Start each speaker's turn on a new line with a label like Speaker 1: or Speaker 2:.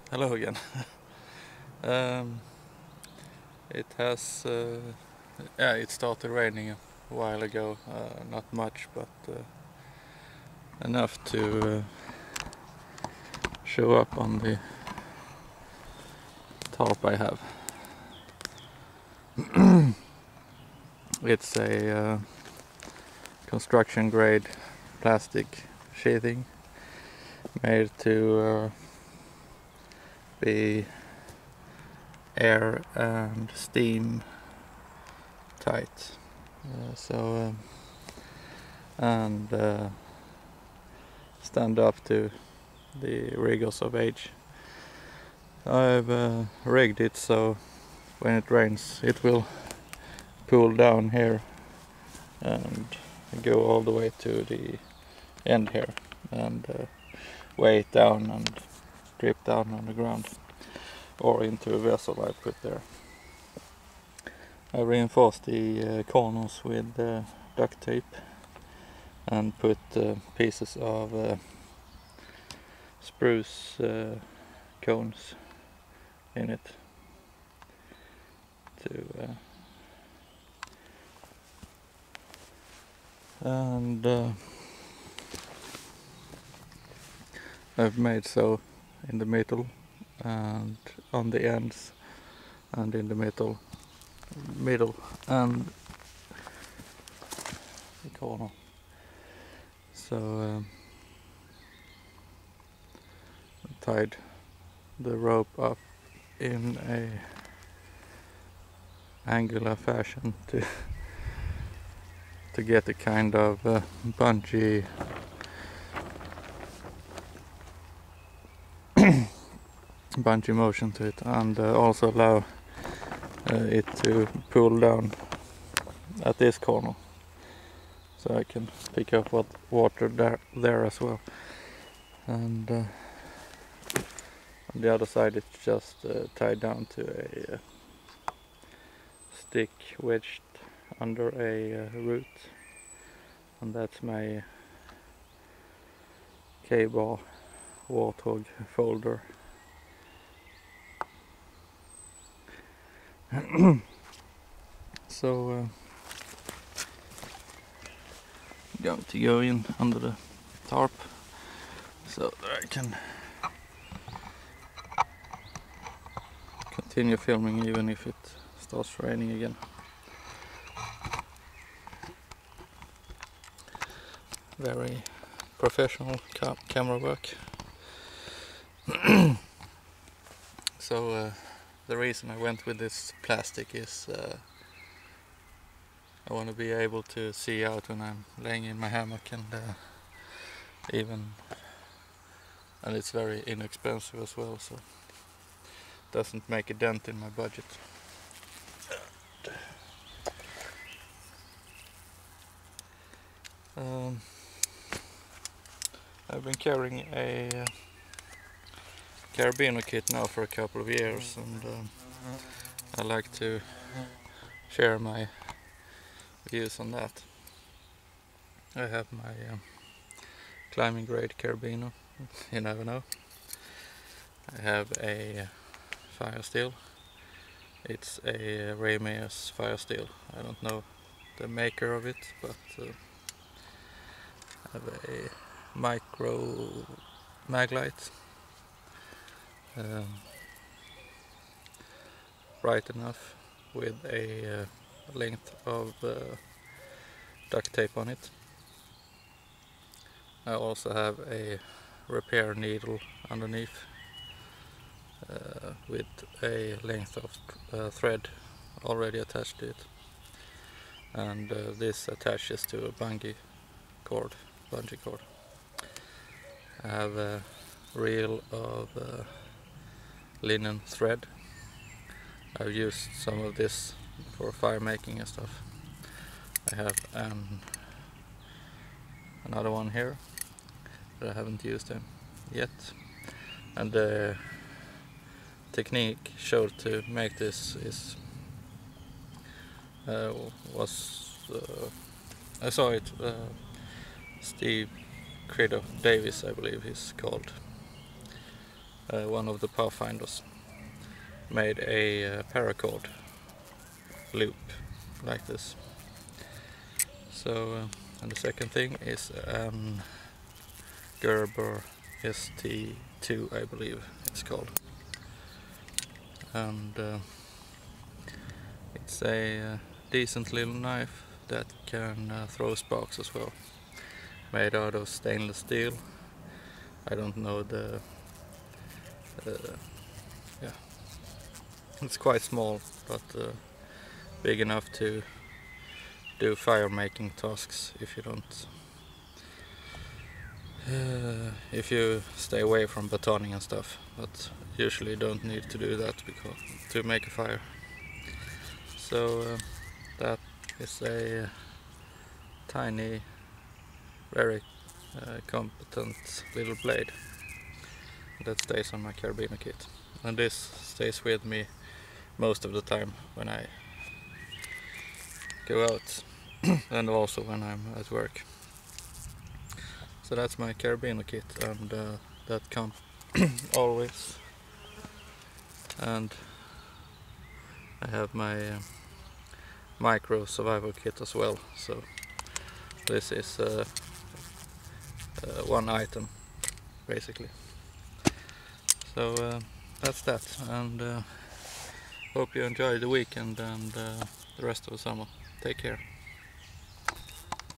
Speaker 1: Hello again. um, it has, it started raining a while ago. Not much, but enough to show up on the tarp I have. It's a construction grade plastic sheathing made to be air and steam tight, and stand up to the rigors of age. I've rigged it so when it rains it will pool down here and go all the way to the end here and weigh it down and drip down on the ground or into a vessel I put there. I reinforced the corners with duct tape and put pieces of spruce cones in it and I've made so in the middle and on the ends and in the middle and the corner. So I tied the rope up in a angular fashion to get a kind of bungee motion to it, and also allow it to pull down at this corner, so I can pick up water there as well. And on the other side it's just tied down to a stick wedged under a root, and that's my K-bar warthog folder. So I'm going to go in under the tarp so that I can continue filming even if it starts raining again. Very professional camera work. So the reason I went with this plastic is I want to be able to see out when I'm laying in my hammock, and it's very inexpensive as well, so it doesn't make a dent in my budget. I've been carrying a carabiner kit now for a couple of years, and I like to share my views on that. I have my climbing grade carabiner, you never know. I have a fire steel. It's a Raymeier's fire steel. I don't know the maker of it, but I have a micro maglite, bright enough, with a length of duct tape on it. I also have a repair needle underneath with a length of thread already attached to it, and this attaches to a bungee cord. I have a reel of linen thread. I've used some of this for fire making and stuff. I have another one here that I haven't used yet, and the technique showed to make this is I saw it, Steve Credo Davis, I believe he's called, one of the pathfinders made a paracord loop like this. So and the second thing is an Gerber ST2, I believe it's called, and it's a decent little knife that can throw sparks as well, made out of stainless steel. I don't know the yeah, it's quite small, but big enough to do fire making tasks if you don't if you stay away from batoning and stuff, but usually you don't need to do that because to make a fire. So that is a tiny, very competent little blade that stays on my carabiner kit, and this stays with me most of the time when I go out and also when I'm at work. So that's my carabiner kit, and that comes always. And I have my micro survival kit as well, so this is one item basically. So that's that, and hope you enjoy the weekend and the rest of the summer. Take care.